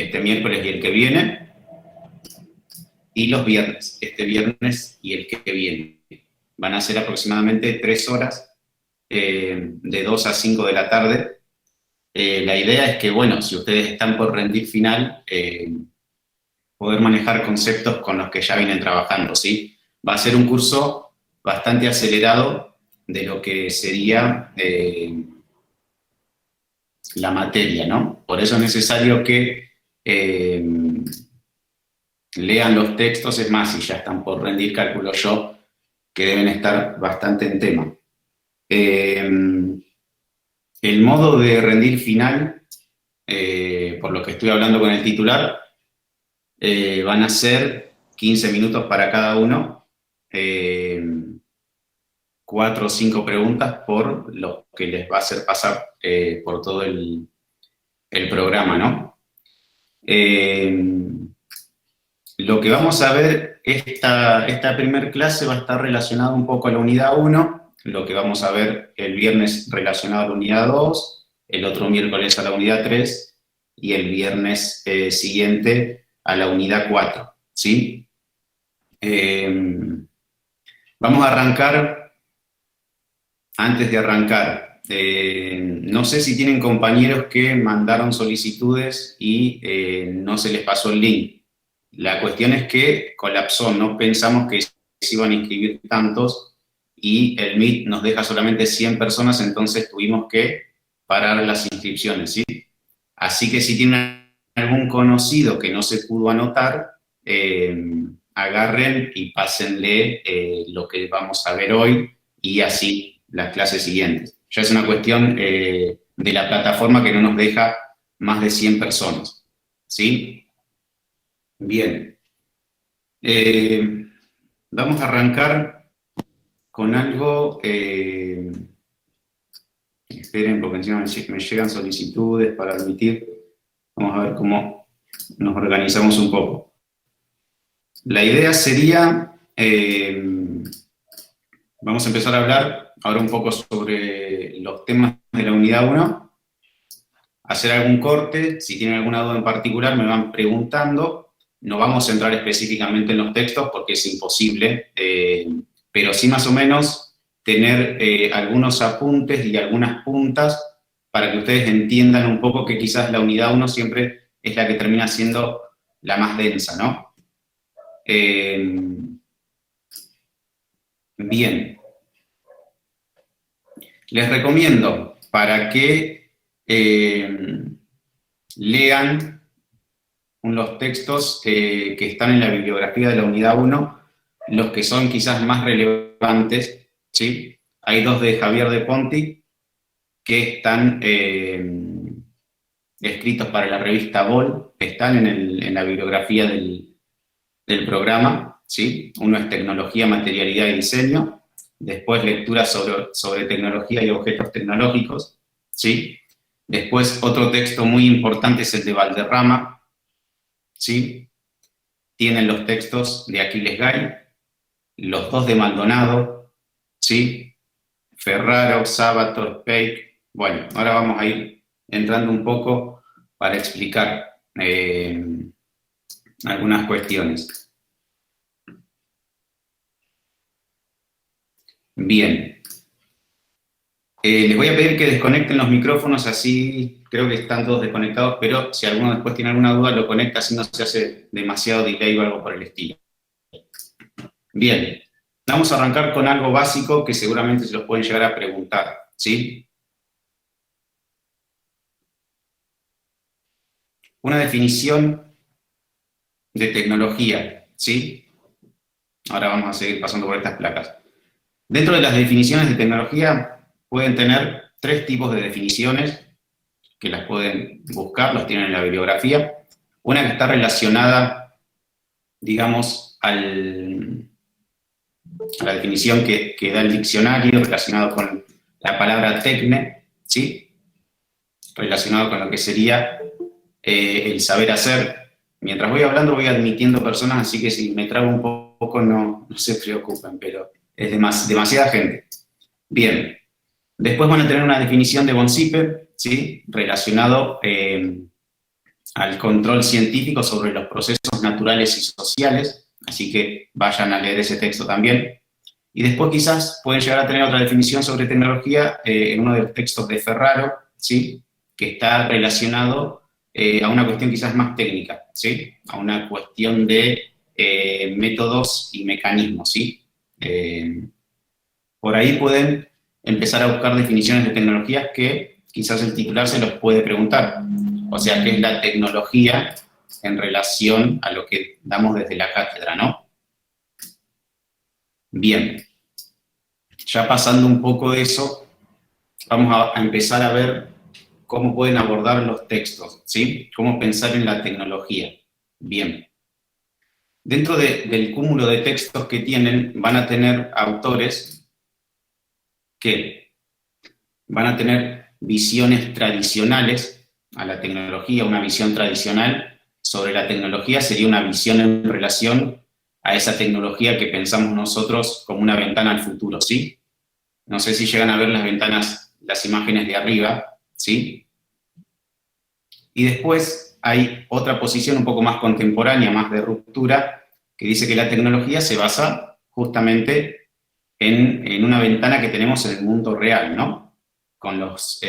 este miércoles y el que viene, y los viernes, este viernes y el que viene. Van a ser aproximadamente 3 horas, de 2 a 5 de la tarde. La idea es que, bueno, si ustedes están por rendir final, poder manejar conceptos con los que ya vienen trabajando, ¿sí? Va a ser un curso bastante acelerado de lo que sería la materia, ¿no? Por eso es necesario que lean los textos, es más, si ya están por rendir, calculo yo, que deben estar bastante en tema. El modo de rendir final, por lo que estoy hablando con el titular, van a ser 15 minutos para cada uno, 4 o 5 preguntas por lo que les va a hacer pasar por todo el programa, ¿no? Lo que vamos a ver, esta primer clase va a estar relacionada un poco a la unidad 1, lo que vamos a ver el viernes relacionado a la unidad 2, el otro miércoles a la unidad 3 y el viernes siguiente a la unidad 4, ¿sí? Vamos a arrancar, antes de arrancar, no sé si tienen compañeros que mandaron solicitudes y no se les pasó el link. La cuestión es que colapsó, no pensamos que se iban a inscribir tantos y el Meet nos deja solamente 100 personas, entonces tuvimos que parar las inscripciones, ¿sí? Así que si tienen algún conocido que no se pudo anotar, agarren y pásenle lo que vamos a ver hoy y así las clases siguientes. Ya es una cuestión de la plataforma que no nos deja más de 100 personas, ¿sí? Bien. Vamos a arrancar con algo, esperen porque encima me llegan solicitudes para admitir. Vamos a ver cómo nos organizamos un poco. La idea sería, vamos a empezar a hablar ahora un poco sobre los temas de la unidad 1, hacer algún corte, si tienen alguna duda en particular me van preguntando. No vamos a entrar específicamente en los textos porque es imposible, pero sí más o menos tener algunos apuntes y algunas puntas para que ustedes entiendan un poco que quizás la unidad 1 siempre es la que termina siendo la más densa, ¿no? Bien. Les recomiendo para que lean los textos que están en la bibliografía de la unidad 1, los que son quizás más relevantes, ¿sí? Hay 2 de Javier de Ponti que están escritos para la revista Bol, están en la bibliografía del programa, ¿sí? Uno es Tecnología, Materialidad y Diseño, después lecturas sobre tecnología y objetos tecnológicos, ¿sí? Después otro texto muy importante es el de Valderrama, ¿sí? Tienen los textos de Aquiles Gay, los 2 de Maldonado, ¿sí? Ferraro, Sábato, Peik. Bueno, ahora vamos a ir entrando un poco para explicar algunas cuestiones. Bien. Les voy a pedir que desconecten los micrófonos, así creo que están todos desconectados, pero si alguno después tiene alguna duda, lo conecta, así no se hace demasiado delay o algo por el estilo. Bien, vamos a arrancar con algo básico que seguramente se los pueden llegar a preguntar, ¿sí? Una definición de tecnología, ¿sí? Ahora vamos a seguir pasando por estas placas. Dentro de las definiciones de tecnología pueden tener 3 tipos de definiciones que las pueden buscar, los tienen en la bibliografía. Una que está relacionada, digamos, a la definición que da el diccionario, relacionado con la palabra tecne, ¿sí? Relacionado con lo que sería el saber hacer. Mientras voy hablando voy admitiendo personas, así que si me trago un poco no se preocupen, pero es demasiada gente. Bien. Después van a tener una definición de Von Sipe, ¿sí? Relacionado al control científico sobre los procesos naturales y sociales, así que vayan a leer ese texto también. Y después quizás pueden llegar a tener otra definición sobre tecnología en uno de los textos de Ferraro, ¿sí? Que está relacionado a una cuestión quizás más técnica, ¿sí? A una cuestión de métodos y mecanismos, ¿sí? Por ahí pueden empezar a buscar definiciones de tecnologías que quizás el titular se los puede preguntar. O sea, ¿qué es la tecnología en relación a lo que damos desde la cátedra, no? Bien, ya pasando un poco de eso, vamos a empezar a ver cómo pueden abordar los textos, ¿sí? Cómo pensar en la tecnología. Bien. Dentro del cúmulo de textos que tienen, van a tener autores que van a tener visiones tradicionales a la tecnología. Una visión tradicional sobre la tecnología sería una visión en relación a esa tecnología que pensamos nosotros como una ventana al futuro, ¿sí? No sé si llegan a ver las ventanas, las imágenes de arriba, ¿sí? Y después hay otra posición un poco más contemporánea, más de ruptura, que dice que la tecnología se basa justamente en una ventana que tenemos en el mundo real, ¿no? Con los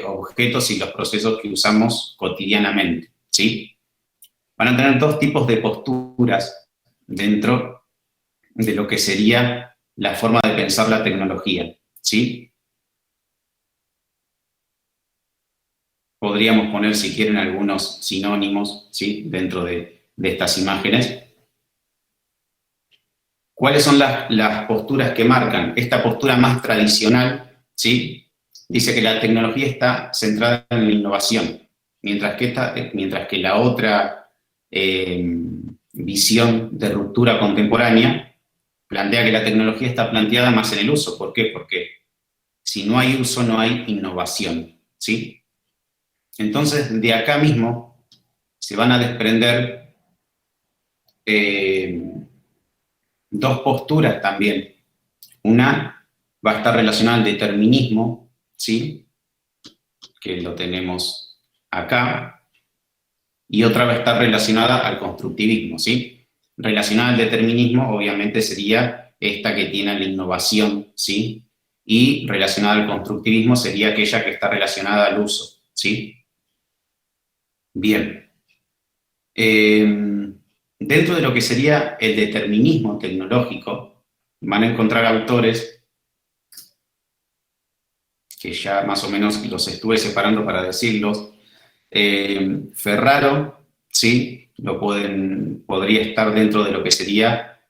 objetos y los procesos que usamos cotidianamente, ¿sí? Van a tener dos tipos de posturas dentro de lo que sería la forma de pensar la tecnología, ¿sí? Podríamos poner, si quieren, algunos sinónimos, ¿sí? Dentro de estas imágenes. ¿Cuáles son las posturas que marcan? Esta postura más tradicional, ¿sí? Dice que la tecnología está centrada en la innovación, mientras que la otra visión de ruptura contemporánea plantea que la tecnología está planteada más en el uso. ¿Por qué? Porque si no hay uso, no hay innovación, ¿sí? Entonces, de acá mismo se van a desprender dos posturas también. Una va a estar relacionada al determinismo, ¿sí? Que lo tenemos acá, y otra va a estar relacionada al constructivismo, ¿sí? Relacionada al determinismo, obviamente, sería esta que tiene la innovación, ¿sí? Y relacionada al constructivismo sería aquella que está relacionada al uso, ¿sí? Bien. Dentro de lo que sería el determinismo tecnológico, van a encontrar autores que ya más o menos los estuve separando para decirlos. Ferraro, ¿sí? Podría estar dentro de lo que sería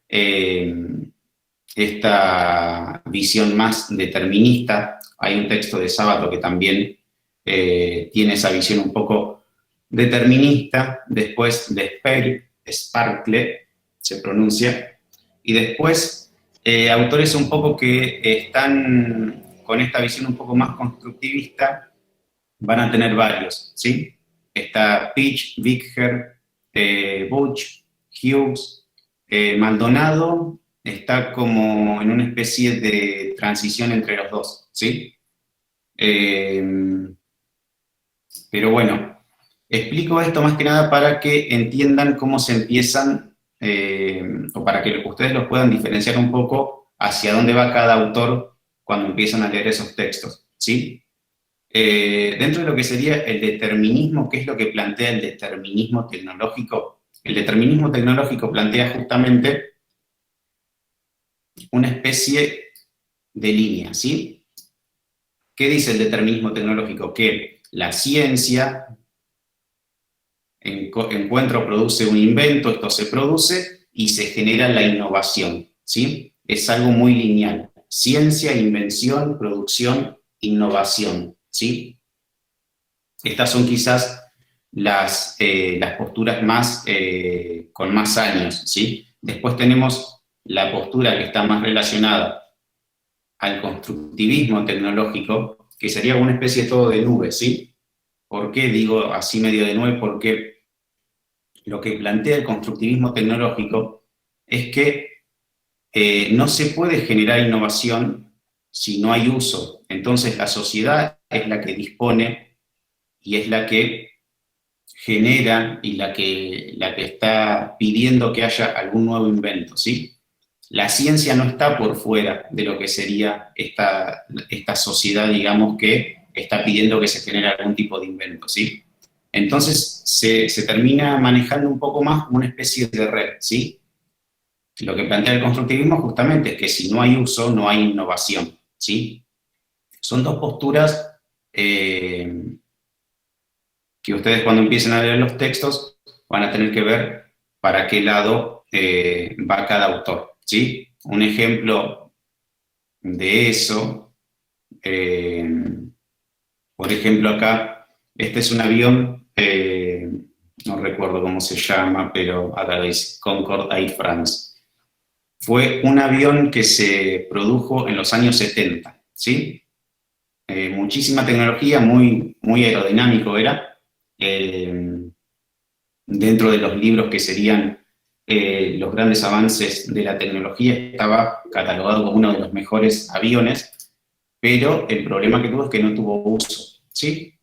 esta visión más determinista. Hay un texto de Sábato que también tiene esa visión un poco determinista, después de Sparkle, se pronuncia, y después autores un poco que están con esta visión un poco más constructivista, van a tener varios, ¿sí? Está Pitch, Vicker, Butch, Hughes, Maldonado, está como en una especie de transición entre los dos, ¿sí? Pero bueno, explico esto más que nada para que entiendan cómo se empiezan, o para que ustedes los puedan diferenciar un poco hacia dónde va cada autor cuando empiezan a leer esos textos, ¿sí? Dentro de lo que sería el determinismo, ¿qué es lo que plantea el determinismo tecnológico? El determinismo tecnológico plantea justamente una especie de línea, ¿sí? ¿Qué dice el determinismo tecnológico? Que la ciencia encuentra o produce un invento, esto se produce y se genera la innovación, ¿sí? Es algo muy lineal. Ciencia, invención, producción, innovación, ¿sí? Estas son quizás las posturas más, con más años, ¿sí? Después tenemos la postura que está más relacionada al constructivismo tecnológico, que sería una especie todo de nube, ¿sí? ¿Por qué digo así medio de nube? Porque lo que plantea el constructivismo tecnológico es que no se puede generar innovación si no hay uso. Entonces la sociedad es la que dispone y es la que genera y la que está pidiendo que haya algún nuevo invento, ¿sí? La ciencia no está por fuera de lo que sería esta sociedad, digamos, que está pidiendo que se genere algún tipo de invento, ¿sí? Entonces se termina manejando un poco más como una especie de red, ¿sí? Lo que plantea el constructivismo justamente es que si no hay uso, no hay innovación, ¿sí? Son dos posturas que ustedes cuando empiecen a leer los textos van a tener que ver para qué lado va cada autor, ¿sí? Un ejemplo de eso, por ejemplo acá, este es un avión, no recuerdo cómo se llama, pero acá dice Concorde Air France. Fue un avión que se produjo en los años 70, ¿sí? Muchísima tecnología, muy aerodinámico era. Dentro de los libros que serían los grandes avances de la tecnología, estaba catalogado como uno de los mejores aviones, pero el problema que tuvo es que no tuvo uso, ¿sí?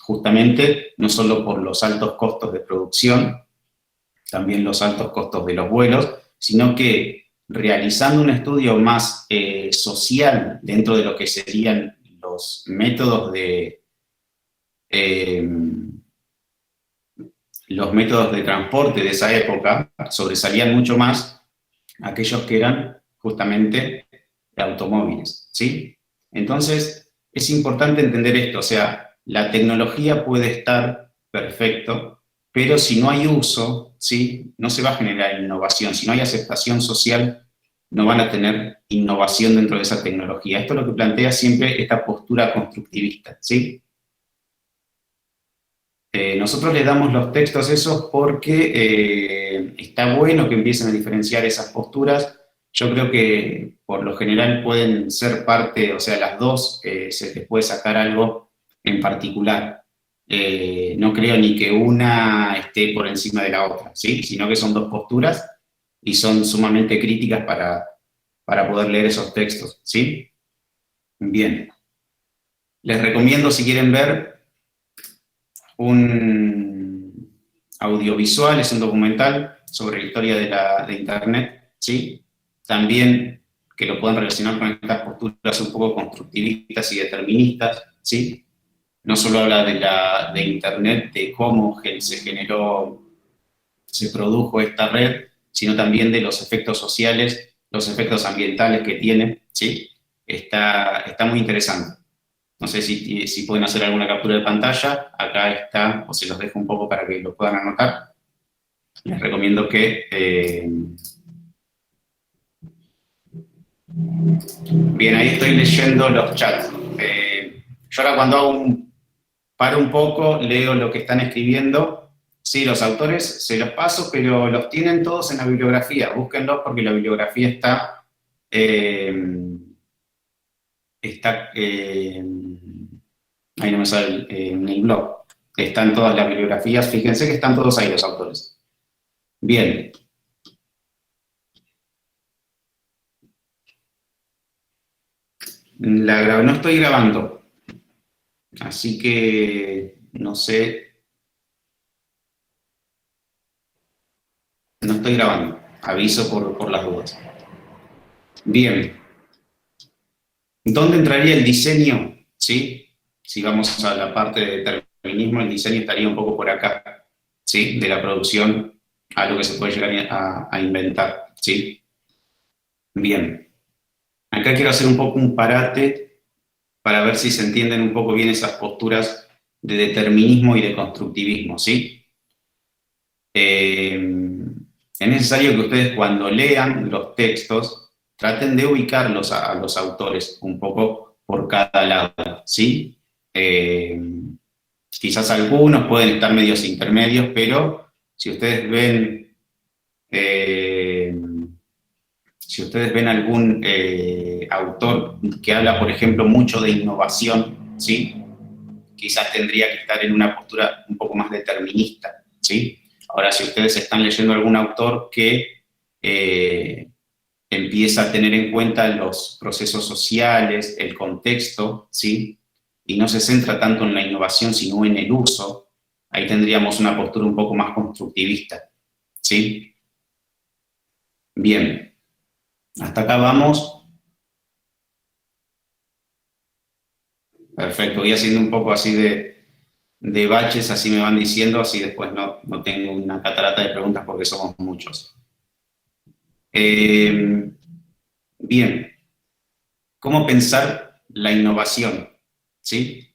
Justamente, no solo por los altos costos de producción, también los altos costos de los vuelos, sino que realizando un estudio más social dentro de lo que serían los métodos eh, los métodos de transporte de esa época, sobresalían mucho más aquellos que eran justamente de automóviles, ¿sí? Entonces, es importante entender esto, o sea, la tecnología puede estar perfecto, pero si no hay uso, ¿sí? No se va a generar innovación. Si no hay aceptación social, no van a tener innovación dentro de esa tecnología. Esto es lo que plantea siempre esta postura constructivista, ¿sí? Nosotros le damos los textos esos porque está bueno que empiecen a diferenciar esas posturas. Yo creo que por lo general pueden ser parte, o sea, las dos se les puede sacar algo en particular. No creo ni que una esté por encima de la otra, ¿sí? Sino que son dos posturas y son sumamente críticas para poder leer esos textos, ¿sí? Bien. Les recomiendo, si quieren ver, un audiovisual, es un documental sobre la historia de Internet, ¿sí? También que lo puedan relacionar con estas posturas un poco constructivistas y deterministas, ¿sí? No solo habla de Internet, de cómo se generó, se produjo esta red, sino también de los efectos sociales, los efectos ambientales que tiene, ¿sí? Está muy interesante. No sé si pueden hacer alguna captura de pantalla. Acá está, o se los dejo un poco para que lo puedan anotar. Les recomiendo que... bien, ahí estoy leyendo los chats. Yo ahora cuando paro un poco, leo lo que están escribiendo. Sí, los autores se los paso, pero los tienen todos en la bibliografía. Búsquenlos porque la bibliografía está... ahí no me sale en el blog. Están todas las bibliografías. Fíjense que están todos ahí los autores. Bien. No estoy grabando, así que no sé, no estoy grabando. Aviso por las dudas. Bien. ¿Dónde entraría el diseño? ¿Sí? Si vamos a la parte de determinismo, el diseño estaría un poco por acá, ¿sí? De la producción a lo que se puede llegar a inventar, ¿sí? Bien. Acá quiero hacer un poco un parate para ver si se entienden un poco bien esas posturas de determinismo y de constructivismo, ¿sí? Es necesario que ustedes cuando lean los textos traten de ubicarlos a los autores un poco por cada lado, ¿sí? Quizás algunos pueden estar medios intermedios, pero si ustedes ven, si ustedes ven algún autor que habla, por ejemplo, mucho de innovación, ¿sí? Quizás tendría que estar en una postura un poco más determinista, ¿sí? Ahora, si ustedes están leyendo algún autor que empieza a tener en cuenta los procesos sociales, el contexto, ¿sí? Y no se centra tanto en la innovación, sino en el uso, ahí tendríamos una postura un poco más constructivista, ¿sí? Bien, hasta acá vamos. Perfecto, voy haciendo un poco así de baches, así me van diciendo, así después no tengo una catarata de preguntas porque somos muchos. Bien, ¿cómo pensar la innovación? ¿Sí?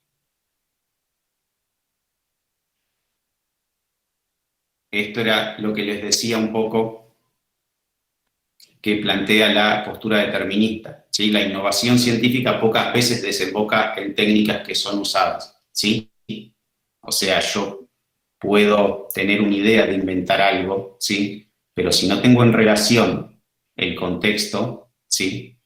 Esto era lo que les decía un poco que plantea la postura determinista. ¿Sí? La innovación científica pocas veces desemboca en técnicas que son usadas. ¿Sí? O sea, yo puedo tener una idea de inventar algo, ¿sí? Pero si no tengo en relación el contexto, ¿sí?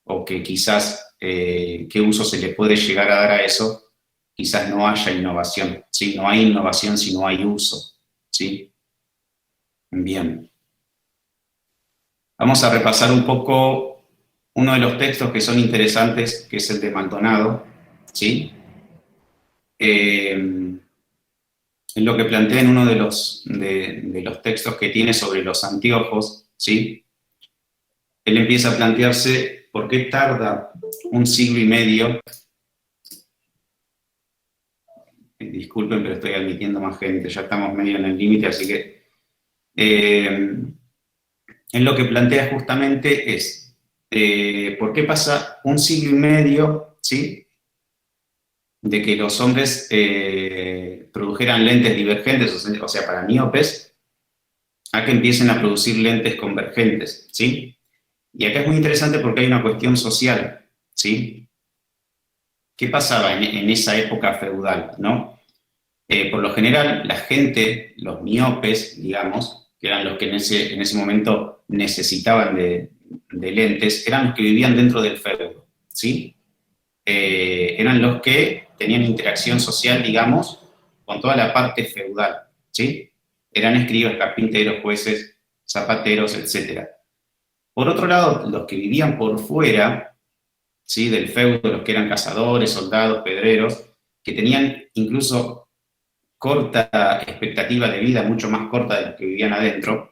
O que quizás qué uso se le puede llegar a dar a eso, quizás no haya innovación, ¿sí? No hay innovación si no hay uso, ¿sí? Bien. Vamos a repasar un poco uno de los textos que son interesantes, que es el de Maldonado, ¿sí? Es lo que plantea en uno de los textos que tiene sobre los anteojos, ¿sí? Él empieza a plantearse por qué tarda un siglo y medio, disculpen, pero estoy admitiendo más gente, ya estamos medio en el límite, así que él lo que plantea justamente es por qué pasa un siglo y medio, ¿sí? De que los hombres produjeran lentes divergentes, o sea, para miopes, a que empiecen a producir lentes convergentes, ¿sí? Y acá es muy interesante porque hay una cuestión social, ¿sí? ¿Qué pasaba en esa época feudal, no? Por lo general, la gente, los miopes, digamos, que eran los que en ese momento necesitaban de lentes, eran los que vivían dentro del feudo, ¿sí? Eran los que tenían interacción social, digamos, con toda la parte feudal, ¿sí? Eran escribas, carpinteros, jueces, zapateros, etc. Por otro lado, los que vivían por fuera, ¿sí? Del feudo, los que eran cazadores, soldados, pedreros, que tenían incluso corta expectativa de vida, mucho más corta de los que vivían adentro,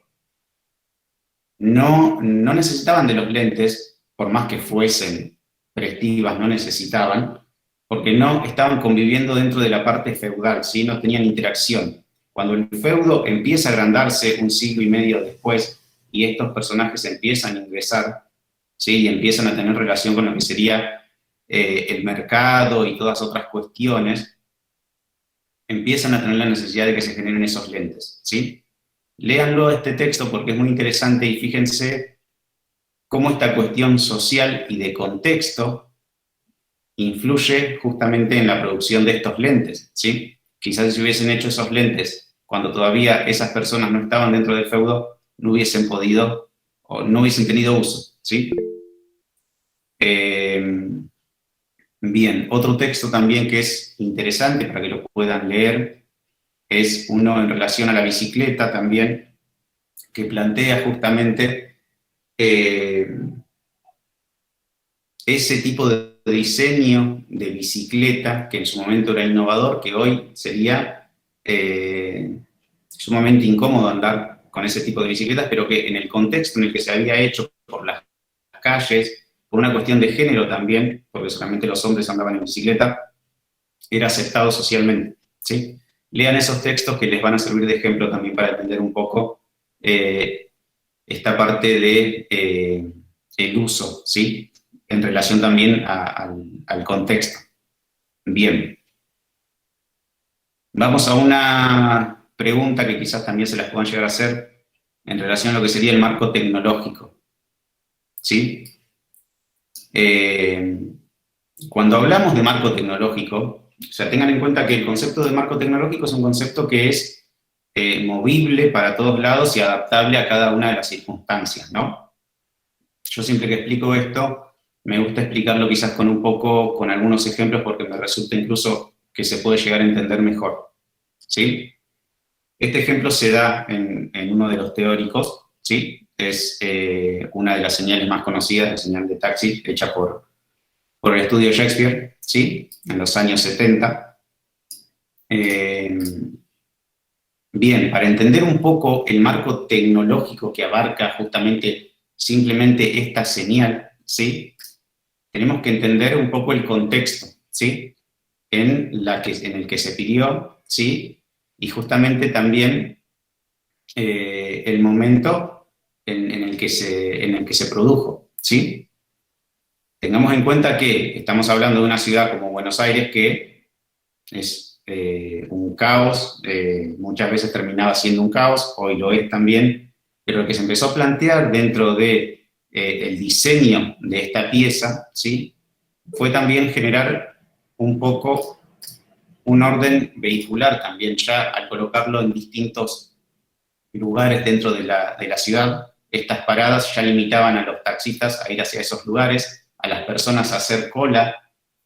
no necesitaban de los lentes, por más que fuesen prescriptivas, no necesitaban, porque no estaban conviviendo dentro de la parte feudal, ¿sí? No tenían interacción. Cuando el feudo empieza a agrandarse un siglo y medio después y estos personajes empiezan a ingresar, ¿sí? Y empiezan a tener relación con lo que sería el mercado y todas otras cuestiones, empiezan a tener la necesidad de que se generen esos lentes, ¿sí? Léanlo este texto porque es muy interesante y fíjense cómo esta cuestión social y de contexto influye justamente en la producción de estos lentes, ¿sí? Quizás si hubiesen hecho esos lentes cuando todavía esas personas no estaban dentro del feudo, no hubiesen podido o no hubiesen tenido uso, ¿sí? Bien, otro texto también que es interesante para que lo puedan leer es uno en relación a la bicicleta también, que plantea justamente ese tipo de diseño de bicicleta que en su momento era innovador, que hoy sería sumamente incómodo andar con ese tipo de bicicletas, pero que en el contexto en el que se había hecho por las calles, por una cuestión de género también, porque solamente los hombres andaban en bicicleta, era aceptado socialmente, ¿sí? Lean esos textos que les van a servir de ejemplo también para entender un poco esta parte de el uso, ¿sí? En relación también al contexto. Bien. Vamos a una pregunta que quizás también se las puedan llegar a hacer en relación a lo que sería el marco tecnológico, ¿sí? Cuando hablamos de marco tecnológico, o sea, tengan en cuenta que el concepto de marco tecnológico es un concepto que es movible para todos lados y adaptable a cada una de las circunstancias, ¿no? Yo siempre que explico esto, me gusta explicarlo quizás con algunos ejemplos porque me resulta incluso que se puede llegar a entender mejor, ¿sí? Este ejemplo se da en uno de los teóricos, ¿sí? Es una de las señales más conocidas, la señal de taxi, hecha por el estudio Shakespeare, ¿sí? En los años 70. Bien, para entender un poco el marco tecnológico que abarca justamente simplemente esta señal, ¿sí? Tenemos que entender un poco el contexto, ¿sí? En el que se pidió, ¿sí? Y justamente también el momento en el que se produjo, ¿sí? Tengamos en cuenta que estamos hablando de una ciudad como Buenos Aires que es un caos, muchas veces terminaba siendo un caos, hoy lo es también, pero lo que se empezó a plantear dentro de el diseño de esta pieza, ¿sí? Fue también generar un poco un orden vehicular también, ya al colocarlo en distintos lugares dentro de la ciudad, estas paradas ya limitaban a los taxistas a ir hacia esos lugares, a las personas a hacer cola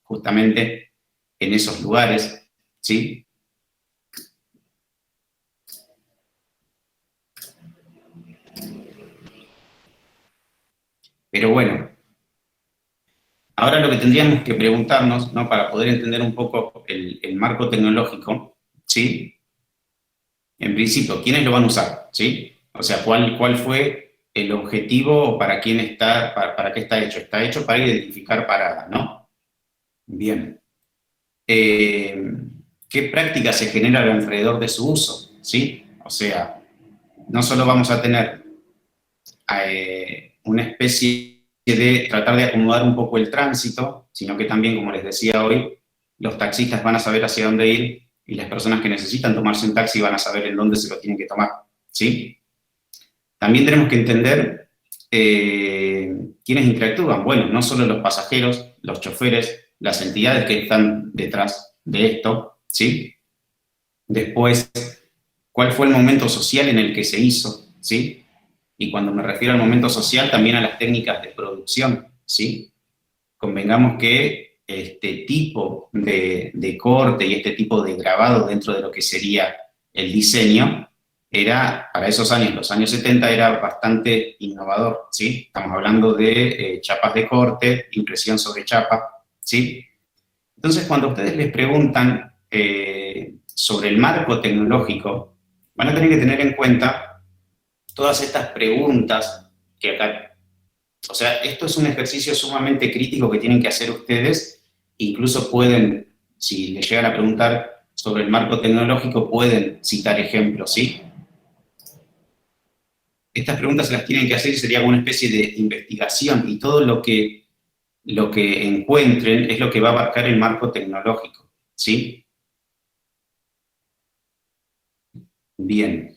justamente en esos lugares, ¿sí? Pero bueno, ahora lo que tendríamos que preguntarnos, ¿no? Para poder entender un poco el marco tecnológico, ¿sí? En principio, ¿quiénes lo van a usar? ¿Sí? O sea, ¿cuál fue el objetivo o para quién está, para qué está hecho? Está hecho para identificar paradas, ¿no? Bien. Eh, ¿Qué prácticas se generan alrededor de su uso? ¿Sí? O sea, no solo vamos a tener una especie de tratar de acomodar un poco el tránsito, sino que también, como les decía hoy, los taxistas van a saber hacia dónde ir y las personas que necesitan tomarse un taxi van a saber en dónde se lo tienen que tomar, ¿sí? También tenemos que entender quiénes interactúan. Bueno, no solo los pasajeros, los choferes, las entidades que están detrás de esto, ¿sí? Después, ¿cuál fue el momento social en el que se hizo? ¿Sí? Y cuando me refiero al momento social, también a las técnicas de producción, ¿sí? Convengamos que este tipo de corte y este tipo de grabado dentro de lo que sería el diseño era, para esos años, los años 70, era bastante innovador, ¿sí? Estamos hablando de chapas de corte, impresión sobre chapa, ¿sí? Entonces, cuando ustedes les preguntan sobre el marco tecnológico, van a tener que tener en cuenta todas estas preguntas que acá, o sea, esto es un ejercicio sumamente crítico que tienen que hacer ustedes, incluso pueden, si les llegan a preguntar sobre el marco tecnológico, pueden citar ejemplos, ¿sí? Estas preguntas se las tienen que hacer y sería como una especie de investigación y todo lo que encuentren es lo que va a abarcar el marco tecnológico, ¿sí? Bien.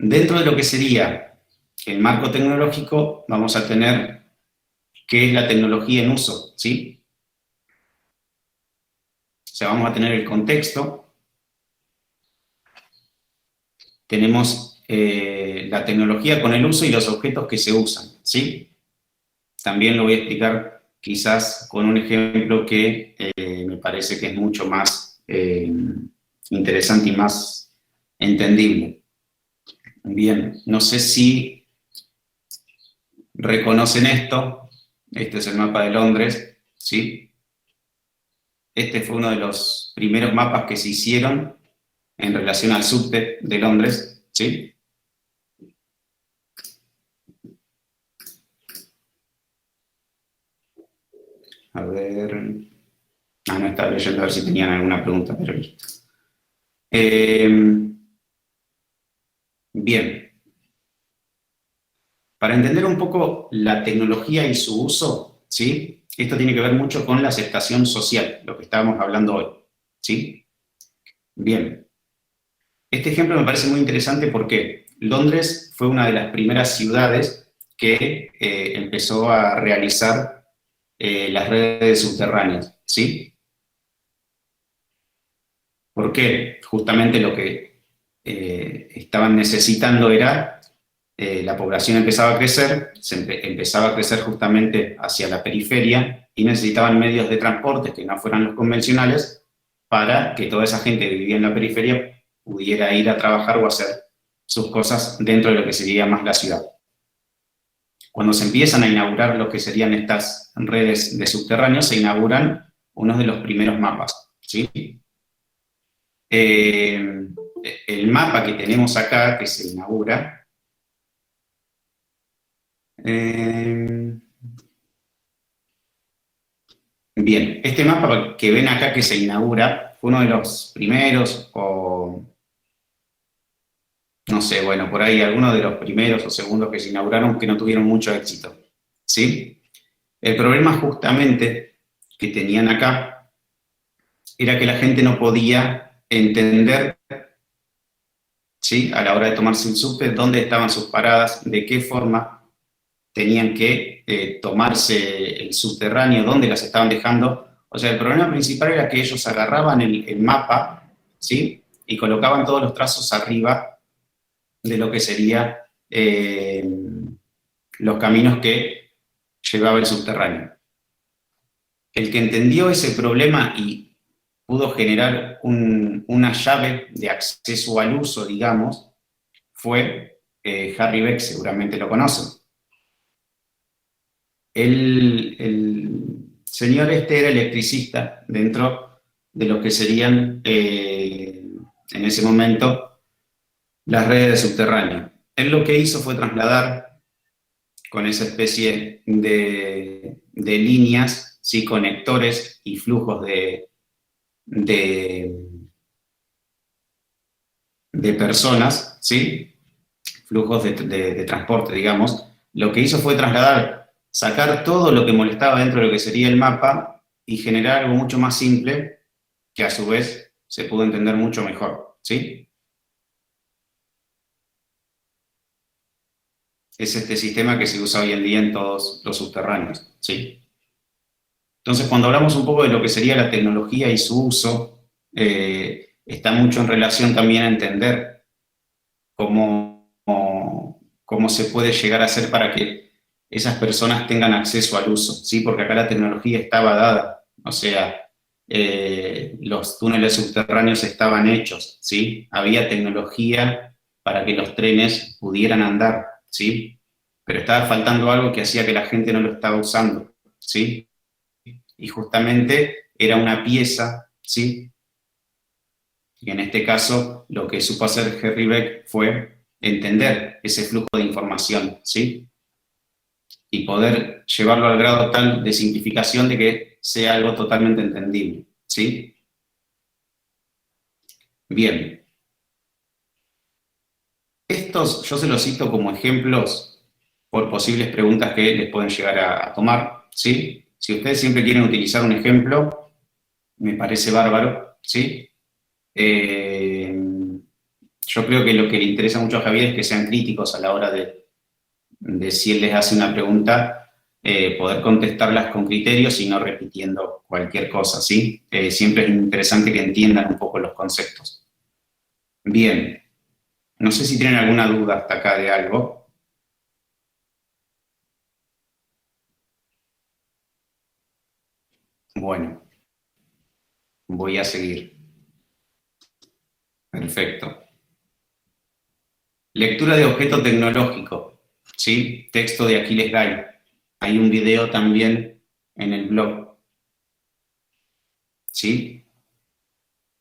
Dentro de lo que sería el marco tecnológico, vamos a tener qué es la tecnología en uso, ¿sí? O sea, vamos a tener el contexto, tenemos la tecnología con el uso y los objetos que se usan, ¿sí? También lo voy a explicar quizás con un ejemplo que me parece que es mucho más interesante y más entendible. Bien, no sé si reconocen esto. Este es el mapa de Londres, ¿sí? Este fue uno de los primeros mapas que se hicieron en relación al subte de Londres, ¿sí? A ver... Ah, no, estaba leyendo a ver si tenían alguna pregunta, pero listo. Bien. Para entender un poco la tecnología y su uso, ¿sí? Esto tiene que ver mucho con la aceptación social, lo que estábamos hablando hoy, ¿sí? Bien. Este ejemplo me parece muy interesante porque Londres fue una de las primeras ciudades que empezó a realizar las redes subterráneas, ¿sí? Porque justamente lo que estaban necesitando era, la población empezaba a crecer, empezaba a crecer justamente hacia la periferia y necesitaban medios de transporte que no fueran los convencionales para que toda esa gente que vivía en la periferia pudiera ir a trabajar o hacer sus cosas dentro de lo que sería más la ciudad. Cuando se empiezan a inaugurar lo que serían estas redes de subterráneos, se inauguran unos de los primeros mapas, ¿sí? el mapa que tenemos acá, que se inaugura, bien, este mapa que ven acá que se inaugura fue uno de los primeros, o no sé, bueno, por ahí algunos de los primeros o segundos que se inauguraron que no tuvieron mucho éxito, ¿sí? El problema justamente que tenían acá era que la gente no podía entender, ¿sí? A la hora de tomarse el subte, dónde estaban sus paradas, de qué forma tenían que tomarse el subterráneo, dónde las estaban dejando. O sea, el problema principal era que ellos agarraban el mapa, ¿sí? Y colocaban todos los trazos arriba de lo que sería los caminos que llevaba el subterráneo. El que entendió ese problema y pudo generar una llave de acceso al uso, digamos, fue Harry Beck, seguramente lo conocen. El señor este era electricista dentro de lo que serían, en ese momento, las redes de subterráneo. Él lo que hizo fue trasladar con esa especie de líneas, ¿sí? Conectores y flujos de, de personas, ¿sí? Flujos de transporte, digamos. Lo que hizo fue trasladar, sacar todo lo que molestaba dentro de lo que sería el mapa y generar algo mucho más simple que a su vez se pudo entender mucho mejor, ¿sí? Es este sistema que se usa hoy en día en todos los subterráneos, ¿sí? Entonces, cuando hablamos un poco de lo que sería la tecnología y su uso, está mucho en relación también a entender cómo se puede llegar a hacer para que esas personas tengan acceso al uso, ¿sí? Porque acá la tecnología estaba dada, o sea, los túneles subterráneos estaban hechos, ¿sí? Había tecnología para que los trenes pudieran andar, ¿sí? Pero estaba faltando algo que hacía que la gente no lo estaba usando, ¿sí? Y justamente era una pieza, ¿sí? Y en este caso, lo que supo hacer Harry Beck fue entender ese flujo de información, ¿sí? Y poder llevarlo al grado tal de simplificación de que sea algo totalmente entendible, ¿sí? Bien. Estos yo se los cito como ejemplos por posibles preguntas que les pueden llegar a tomar, ¿sí? Si ustedes siempre quieren utilizar un ejemplo, me parece bárbaro, ¿sí? Yo creo que lo que le interesa mucho a Javier es que sean críticos a la hora de si él les hace una pregunta, poder contestarlas con criterios y no repitiendo cualquier cosa, ¿sí? Siempre es interesante que entiendan un poco los conceptos. Bien, no sé si tienen alguna duda hasta acá de algo. Bueno, voy a seguir. Perfecto. Lectura de objeto tecnológico, ¿sí? Texto de Aquiles Gay. Hay un video también en el blog, ¿sí?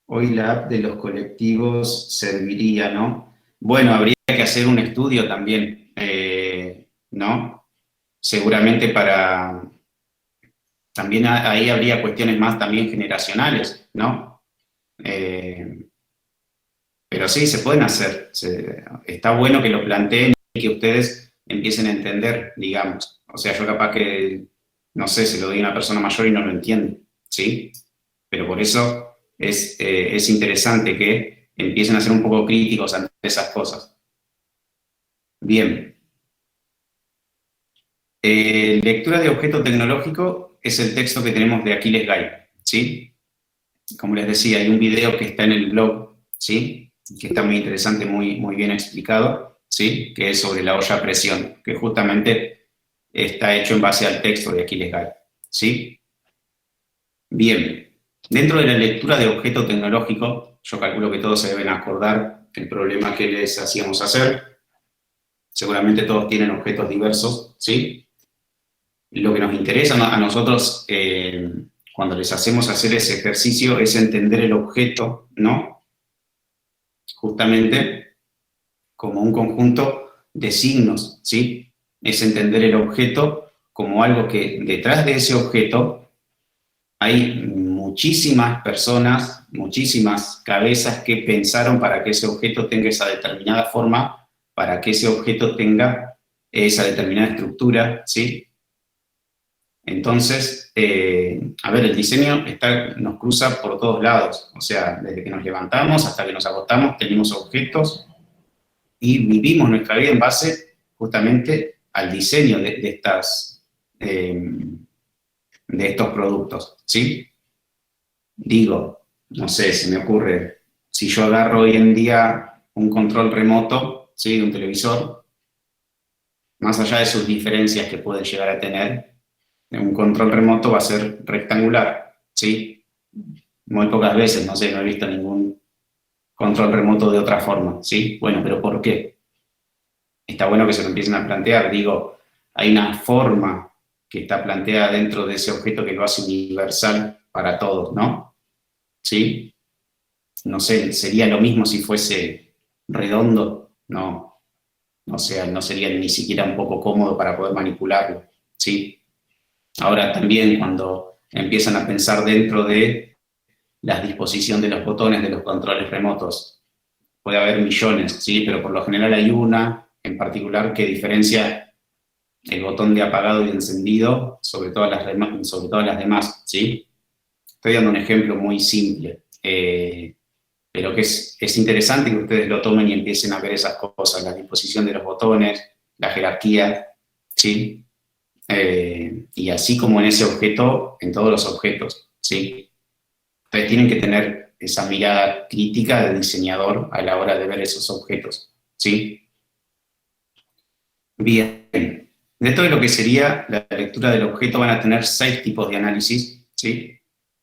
Hoy la app de los colectivos serviría, ¿no? Bueno, habría que hacer un estudio también, ¿no? Seguramente también ahí habría cuestiones más también generacionales, ¿no? Eh, pero sí, se pueden hacer. Está bueno que lo planteen y que ustedes empiecen a entender, digamos. O sea, yo capaz que, no sé, se lo doy a una persona mayor y no lo entiende, ¿sí? Pero por eso es interesante que empiecen a ser un poco críticos ante esas cosas. Bien. Lectura de objeto tecnológico es el texto que tenemos de Aquiles Gay, ¿sí? Como les decía, hay un video que está en el blog, ¿sí? Que está muy interesante, muy bien explicado, ¿sí? Que es sobre la olla a presión, que justamente está hecho en base al texto de Aquiles Gay, ¿sí? Bien, dentro de la lectura de objeto tecnológico, yo calculo que todos se deben acordar el problema que les hacíamos hacer. Seguramente todos tienen objetos diversos, ¿sí? Lo que nos interesa a nosotros cuando les hacemos hacer ese ejercicio es entender el objeto, ¿no? justamente como un conjunto de signos, ¿sí? Es entender el objeto como algo que detrás de ese objeto hay muchísimas personas, muchísimas cabezas que pensaron para que ese objeto tenga esa determinada forma, para que ese objeto tenga esa determinada estructura, ¿sí? Entonces, a ver, el diseño nos cruza por todos lados, o sea, desde que nos levantamos hasta que nos acostamos tenemos objetos y vivimos nuestra vida en base justamente al diseño de estos productos, ¿sí? Digo, no sé, se me ocurre, si yo agarro hoy en día un control remoto, ¿sí? De un televisor, más allá de sus diferencias que pueden llegar a tener, un control remoto va a ser rectangular, ¿sí? Muy pocas veces, no sé, no he visto ningún control remoto de otra forma, ¿sí? Bueno, pero ¿por qué? Está bueno que se lo empiecen a plantear, digo, hay una forma que está planteada dentro de ese objeto que lo hace universal para todos, ¿no? ¿Sí? No sé, sería lo mismo si fuese redondo, no, o sea, no sería ni siquiera un poco cómodo para poder manipularlo, ¿sí? Ahora también cuando empiezan a pensar dentro de la disposición de los botones de los controles remotos, puede haber millones, ¿sí? Pero por lo general hay una en particular que diferencia el botón de apagado y encendido sobre todas las demás, ¿sí? Estoy dando un ejemplo muy simple, pero que es interesante que ustedes lo tomen y empiecen a ver esas cosas, la disposición de los botones, la jerarquía, ¿sí? Y así como en ese objeto, en todos los objetos, ¿sí? Ustedes tienen que tener esa mirada crítica de diseñador a la hora de ver esos objetos, ¿sí? Bien. Dentro de lo que sería la lectura del objeto van a tener 6 tipos de análisis, ¿sí?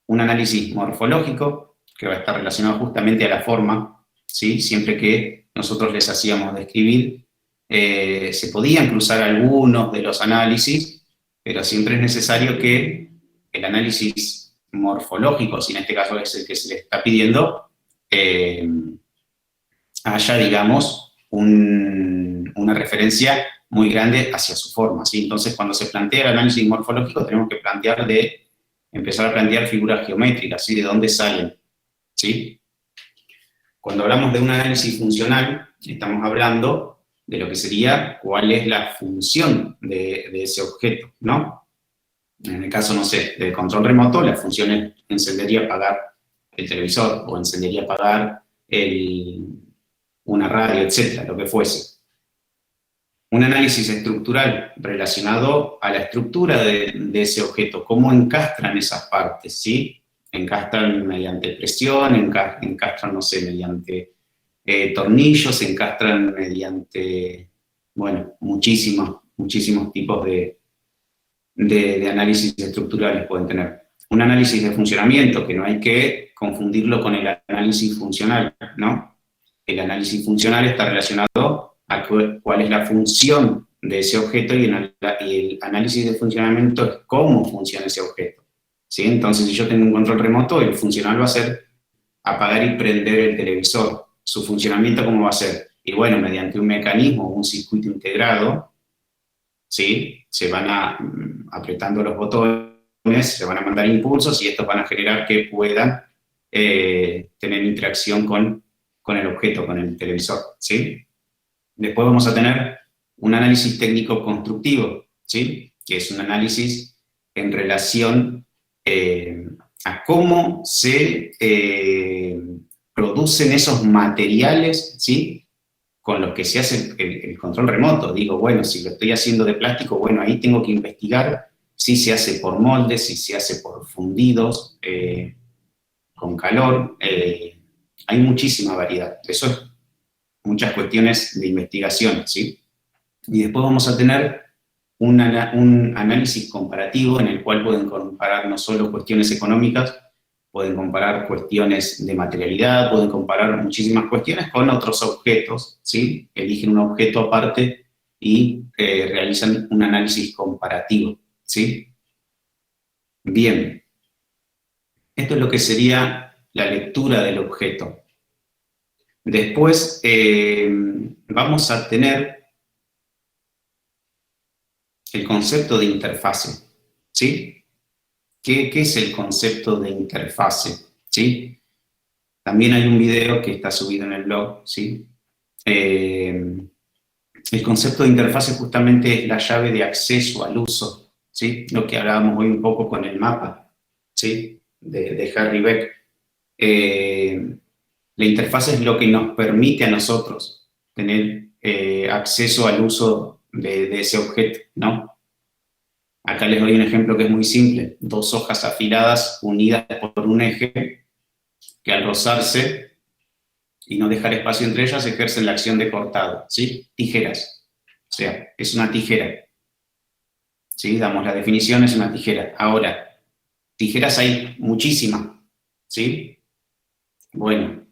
Un análisis morfológico, que va a estar relacionado justamente a la forma, ¿sí? Siempre que nosotros les hacíamos describir, se podían cruzar algunos de los análisis, pero siempre es necesario que el análisis morfológico, si en este caso es el que se le está pidiendo, haya, digamos, una referencia muy grande hacia su forma, ¿sí? Entonces, cuando se plantea el análisis morfológico, tenemos que empezar a plantear figuras geométricas, ¿sí? De dónde salen, ¿sí? Cuando hablamos de un análisis funcional, estamos hablando de lo que sería cuál es la función de ese objeto, ¿no? En el caso, no sé, del control remoto, la función es encender y apagar el televisor o encender y apagar una radio, etcétera, lo que fuese. Un análisis estructural relacionado a la estructura de ese objeto, cómo encastran esas partes, ¿sí? Encastran mediante presión, encastran, no sé, mediante tornillos, encastran mediante, bueno, muchísimos tipos de análisis estructurales pueden tener. Un análisis de funcionamiento, que no hay que confundirlo con el análisis funcional, ¿no? El análisis funcional está relacionado a cuál es la función de ese objeto y el análisis de funcionamiento es cómo funciona ese objeto, ¿sí? Entonces, si yo tengo un control remoto, el funcional va a ser apagar y prender el televisor. ¿Su funcionamiento cómo va a ser? Y bueno, mediante un mecanismo, un circuito integrado, ¿sí? Se van apretando los botones, se van a mandar impulsos y estos van a generar que puedan tener interacción con el objeto, con el televisor, ¿sí? Después vamos a tener un análisis técnico constructivo, ¿sí? Que es un análisis en relación a cómo se producen esos materiales, ¿sí? Con los que se hace el control remoto. Digo, bueno, si lo estoy haciendo de plástico, bueno, ahí tengo que investigar si se hace por moldes, si se hace por fundidos, con calor. Hay muchísima variedad. Eso es muchas cuestiones de investigación, ¿sí? Y después vamos a tener un análisis comparativo en el cual pueden comparar no solo cuestiones económicas, pueden comparar cuestiones de materialidad, pueden comparar muchísimas cuestiones con otros objetos, ¿sí? Eligen un objeto aparte y realizan un análisis comparativo, ¿sí? Bien, esto es lo que sería la lectura del objeto. Después vamos a tener el concepto de interfase, ¿sí? ¿Qué es el concepto de interfase? ¿Sí? También hay un video que está subido en el blog, ¿sí? El concepto de interfase justamente es la llave de acceso al uso, ¿sí? Lo que hablábamos hoy un poco con el mapa, ¿sí? De Harry Beck. La interfase es lo que nos permite a nosotros tener acceso al uso de ese objeto, ¿no? Acá les doy un ejemplo que es muy simple. Dos hojas afiladas unidas por un eje que al rozarse y no dejar espacio entre ellas ejercen la acción de cortado, ¿sí? Tijeras. O sea, es una tijera. ¿Sí? Damos la definición, es una tijera. Ahora, tijeras hay muchísimas, ¿sí? Bueno,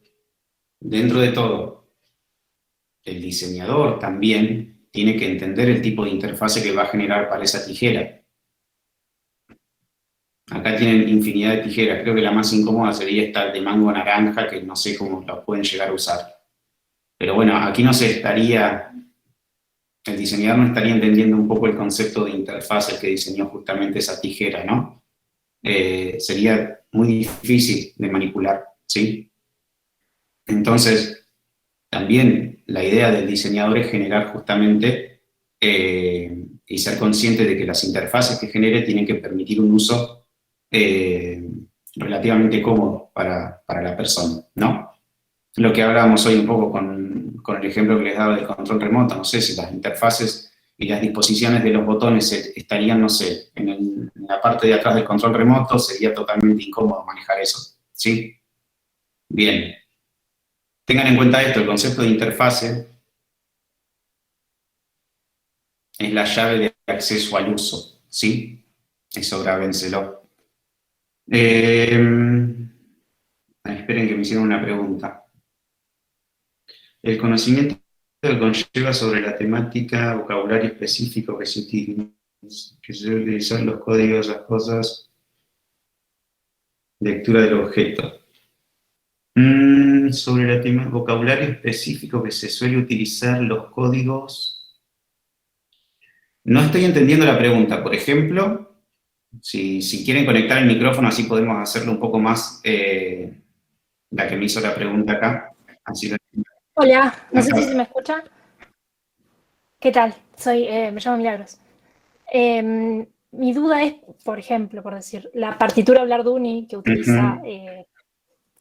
dentro de todo, el diseñador también tiene que entender el tipo de interfase que va a generar para esa tijera. Acá tienen infinidad de tijeras. Creo que la más incómoda sería esta de mango naranja, que no sé cómo la pueden llegar a usar. Pero bueno, aquí no se estaría, el diseñador no estaría entendiendo un poco el concepto de interfaz, el que diseñó justamente esa tijera, ¿no? Sería muy difícil de manipular, ¿sí? Entonces, también la idea del diseñador es generar justamente y ser consciente de que las interfaces que genere tienen que permitir un uso relativamente cómodo para la persona, ¿no? Lo que hablábamos hoy un poco con el ejemplo que les daba del control remoto, no sé si las interfaces y las disposiciones de los botones estarían, no sé, en la parte de atrás del control remoto, sería totalmente incómodo manejar eso, ¿sí? Bien. Tengan en cuenta esto, el concepto de interfase es la llave de acceso al uso, ¿sí? Eso grábenselo. Esperen que me hicieron una pregunta. El conocimiento que conlleva sobre la temática, vocabulario específico que se debe utilizar los códigos, las cosas, lectura del objeto. Sobre la temática, vocabulario específico que se suele utilizar los códigos. No estoy entendiendo la pregunta. Por ejemplo, si quieren conectar el micrófono, así podemos hacerlo un poco más, la que me hizo la pregunta acá. Así lo... Hola, no sé si se me escucha. ¿Qué tal? Me llamo Milagros. Mi duda es, por ejemplo, por decir, la partitura Blarduni que utiliza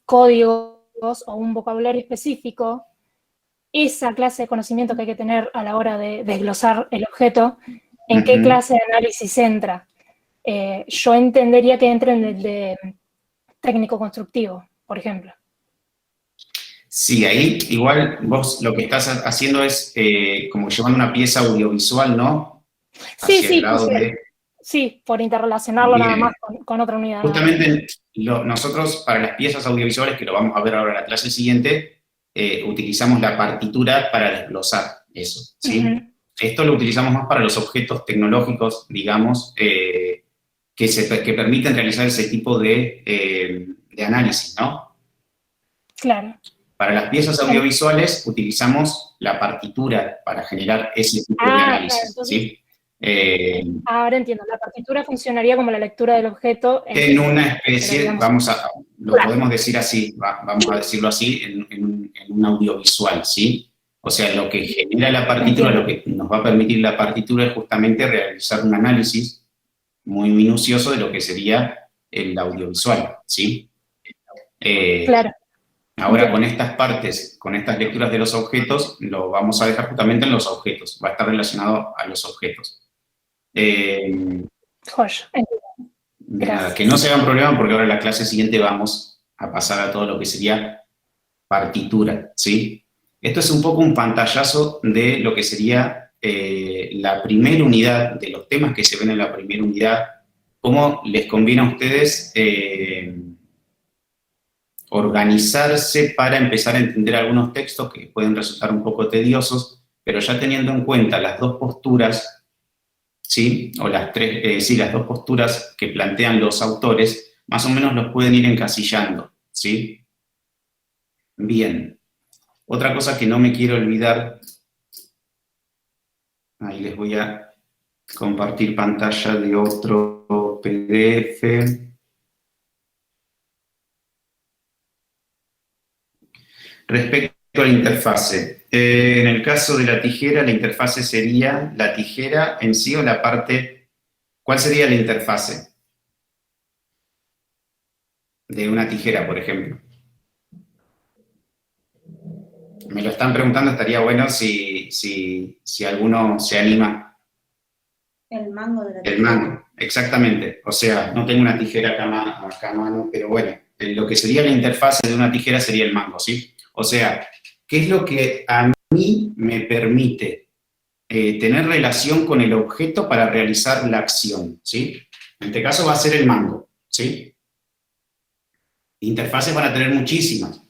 códigos o un vocabulario específico, esa clase de conocimiento que hay que tener a la hora de desglosar el objeto, ¿en qué clase de análisis entra? Yo entendería que entra en el de técnico constructivo, por ejemplo. Sí, ahí igual vos lo que estás haciendo es como llevando una pieza audiovisual, ¿no? Hacia el lado de... Sí, por interrelacionarlo nada más con otra unidad. Justamente nosotros para las piezas audiovisuales, que lo vamos a ver ahora en la clase siguiente, utilizamos la partitura para desglosar eso, ¿sí? Esto lo utilizamos más para los objetos tecnológicos, digamos, que permiten realizar ese tipo de análisis, ¿no? Claro. Para las piezas audiovisuales utilizamos la partitura para generar ese tipo de análisis, claro, entonces, ¿sí? Ahora entiendo, la partitura funcionaría como la lectura del objeto. En una especie, digamos, lo podemos decir así, vamos a decirlo así, en un audiovisual, ¿sí? O sea, lo que genera la partitura, lo que nos va a permitir la partitura es justamente realizar un análisis muy minucioso de lo que sería el audiovisual, ¿sí? Claro. Ahora con estas partes, con estas lecturas de los objetos, lo vamos a dejar justamente en los objetos, va a estar relacionado a los objetos. Joya. Nada, que no se hagan problema porque ahora en la clase siguiente vamos a pasar a todo lo que sería partitura, ¿sí? Esto es un poco un pantallazo de lo que sería la primera unidad, de los temas que se ven en la primera unidad, cómo les conviene a ustedes organizarse para empezar a entender algunos textos que pueden resultar un poco tediosos, pero ya teniendo en cuenta las dos posturas, ¿sí? O las tres, las dos posturas que plantean los autores, más o menos los pueden ir encasillando, ¿sí? Bien. Otra cosa que no me quiero olvidar, ahí les voy a compartir pantalla de otro PDF. Respecto a la interfase, en el caso de la tijera, la interfase sería la tijera en sí o la parte. ¿Cuál sería la interfase de una tijera, por ejemplo? Me lo están preguntando, estaría bueno si alguno se anima. El mango de la tijera. El mango, exactamente. O sea, no tengo una tijera acá a mano, pero bueno, lo que sería la interfase de una tijera sería el mango, ¿sí? O sea, ¿qué es lo que a mí me permite tener relación con el objeto para realizar la acción, ¿sí? En este caso va a ser el mango, ¿sí? Interfaces van a tener muchísimas,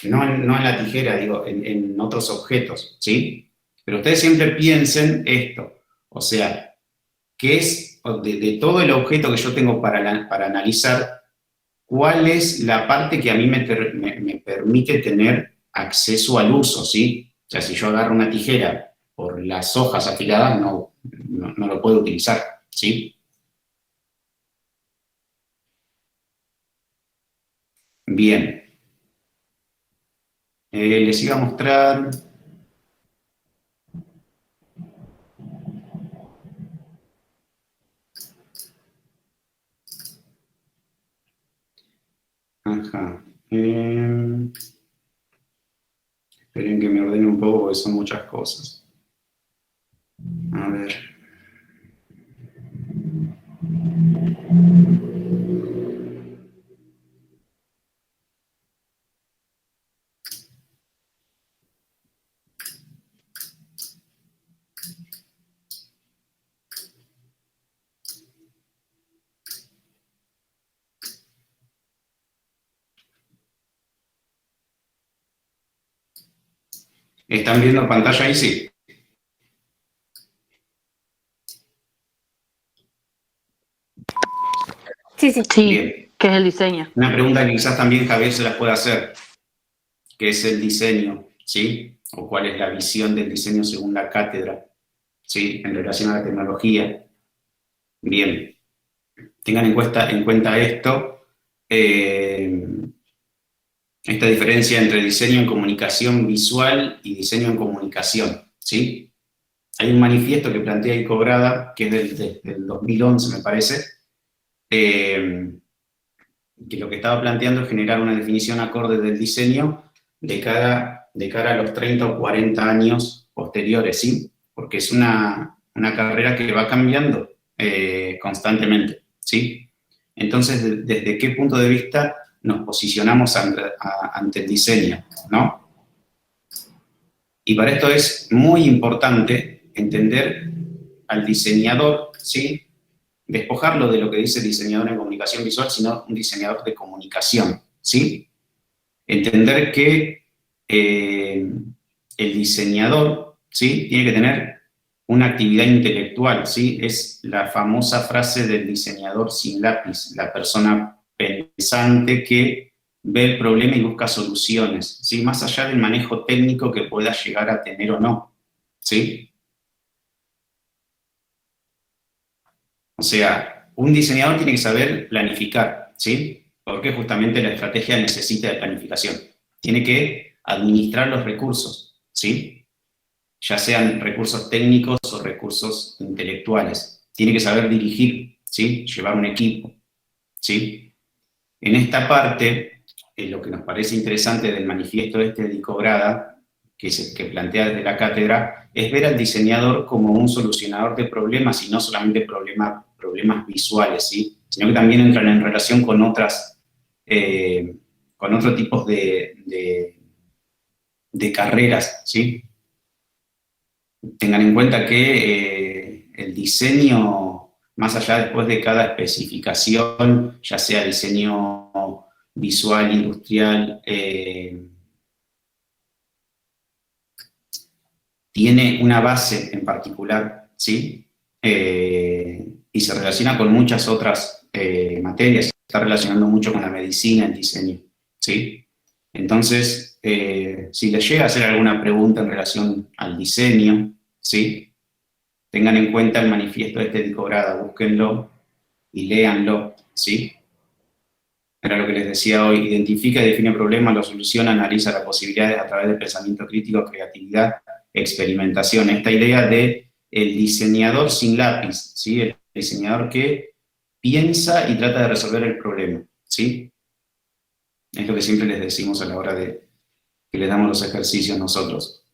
no en la tijera, digo, en otros objetos, ¿sí? Pero ustedes siempre piensen esto, o sea, ¿qué es de todo el objeto que yo tengo para analizar, cuál es la parte que a mí me permite tener acceso al uso, ¿sí? O sea, si yo agarro una tijera por las hojas afiladas, no lo puedo utilizar, ¿sí? Bien. Les iba a mostrar. Ajá. Esperen que me ordene un poco porque son muchas cosas. A ver. ¿Están viendo pantalla ahí? Sí. Sí, sí. Sí, Bien. ¿qué es el diseño? Una pregunta que quizás también Javier se las puede hacer. ¿Qué es el diseño? ¿Sí? O cuál es la visión del diseño según la cátedra, ¿sí? En relación a la tecnología. Bien. Tengan en cuenta esto. Esta diferencia entre diseño en comunicación visual y diseño en comunicación, ¿sí? Hay un manifiesto que plantea Icobrada, que es del 2011, me parece, que lo que estaba planteando es generar una definición acorde del diseño de cara a los 30 o 40 años posteriores, ¿sí? Porque es una carrera que va cambiando constantemente, ¿sí? Entonces, ¿desde qué punto de vista nos posicionamos ante el diseño, ¿no? Y para esto es muy importante entender al diseñador, ¿sí? Despojarlo de lo que dice el diseñador en comunicación visual, sino un diseñador de comunicación, ¿sí? Entender que el diseñador, ¿sí? Tiene que tener una actividad intelectual, ¿sí? Es la famosa frase del diseñador sin lápiz, la persona pensante que ve el problema y busca soluciones, ¿sí? Más allá del manejo técnico que pueda llegar a tener o no, ¿sí? O sea, un diseñador tiene que saber planificar, ¿sí? Porque justamente la estrategia necesita de planificación. Tiene que administrar los recursos, ¿sí? Ya sean recursos técnicos o recursos intelectuales. Tiene que saber dirigir, ¿sí? Llevar un equipo, ¿sí? En esta parte, lo que nos parece interesante del manifiesto de Icobrada, que plantea desde la cátedra, es ver al diseñador como un solucionador de problemas y no solamente problemas visuales, ¿sí? Sino que también entran en relación con otros tipos de carreras, ¿sí? Tengan en cuenta que el diseño, más allá después de cada especificación, ya sea diseño visual, industrial, tiene una base en particular, ¿sí? Y se relaciona con muchas otras materias, se está relacionando mucho con la medicina, el diseño, ¿sí? Entonces, si les llega a hacer alguna pregunta en relación al diseño, ¿sí? Tengan en cuenta el manifiesto de Estético Grada, búsquenlo y léanlo, ¿sí? Era lo que les decía hoy, identifica y define problemas, lo soluciona, analiza las posibilidades a través del pensamiento crítico, creatividad, experimentación. Esta idea de el diseñador sin lápiz, ¿sí? El diseñador que piensa y trata de resolver el problema, ¿sí? Es lo que siempre les decimos a la hora de que les damos los ejercicios nosotros.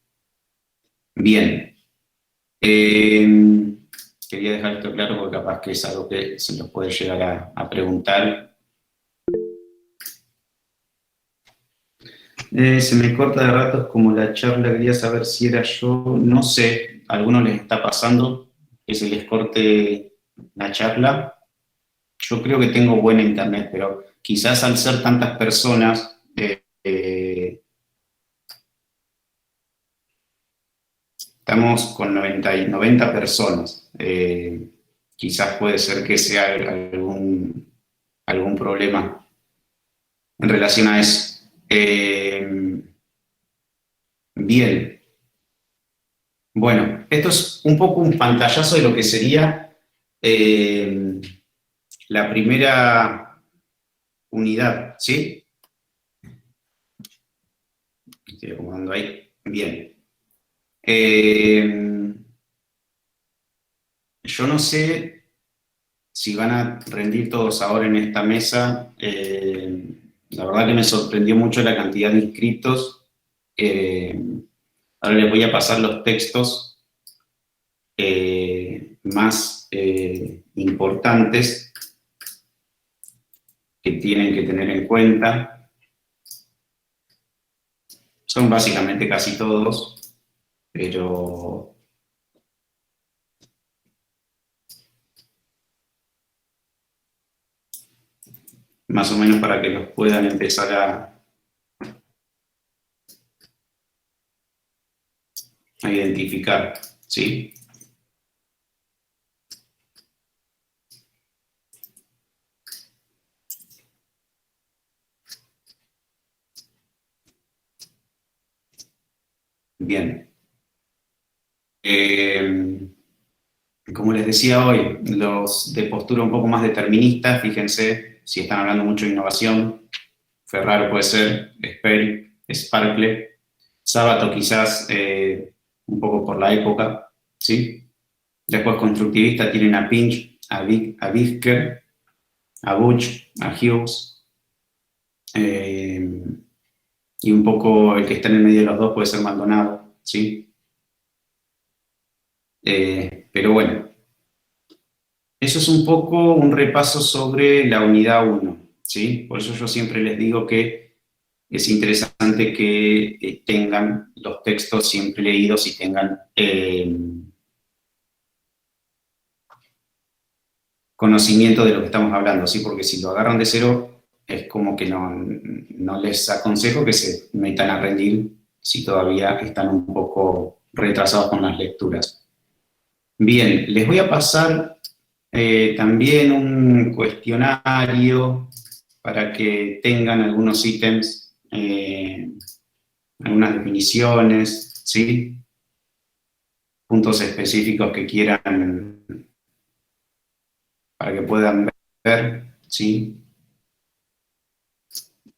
Bien. Quería dejar esto claro porque capaz que es algo que se los puede llegar a preguntar. Se me corta de ratos como la charla, quería saber si era yo, no sé, a algunos les está pasando que se les corte la charla. Yo creo que tengo buena internet, pero quizás al ser tantas personas, estamos con 90 personas. Quizás puede ser que sea algún problema en relación a eso. Bien. Bueno, esto es un poco un pantallazo de lo que sería la primera unidad, ¿sí? Estoy acomodando ahí. Bien. Yo no sé si van a rendir todos ahora en esta mesa. La verdad que me sorprendió mucho la cantidad de inscritos. Ahora les voy a pasar los textos más importantes que tienen que tener en cuenta. Son básicamente casi todos, pero más o menos para que los puedan empezar a identificar, ¿sí? Bien. Como les decía hoy, los de postura un poco más determinista, fíjense si están hablando mucho de innovación. Ferraro puede ser, Sparkle, Sábato quizás un poco por la época, ¿sí? Después constructivista tienen a Pinch, a Bisker, a Butch, a Hughes, y un poco el que está en el medio de los dos puede ser Maldonado, ¿sí? Pero bueno, eso es un poco un repaso sobre la unidad 1, ¿sí? Por eso yo siempre les digo que es interesante que tengan los textos siempre leídos y tengan conocimiento de lo que estamos hablando, ¿sí? Porque si lo agarran de cero, es como que no les aconsejo que se metan a rendir si todavía están un poco retrasados con las lecturas. Bien, les voy a pasar también un cuestionario para que tengan algunos ítems, algunas definiciones, ¿sí? Puntos específicos que quieran para que puedan ver, ¿sí?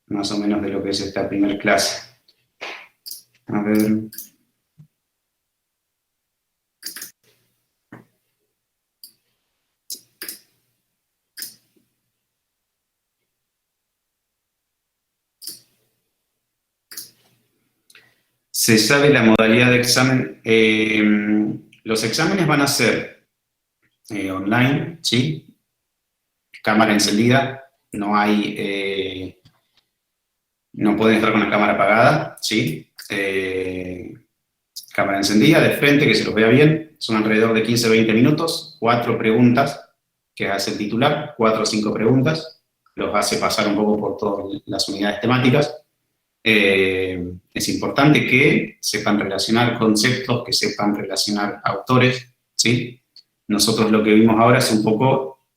Más o menos de lo que es esta primera clase. A ver. Se sabe la modalidad de examen. Los exámenes van a ser online, ¿sí? Cámara encendida, no pueden estar con la cámara apagada, ¿sí? Cámara encendida, de frente, que se los vea bien, son alrededor de 15-20 minutos, 4 preguntas que hace el titular, 4 o 5 preguntas, los hace pasar un poco por todas las unidades temáticas. Es importante que sepan relacionar conceptos, que sepan relacionar autores, ¿sí? Nosotros lo que vimos ahora es un poco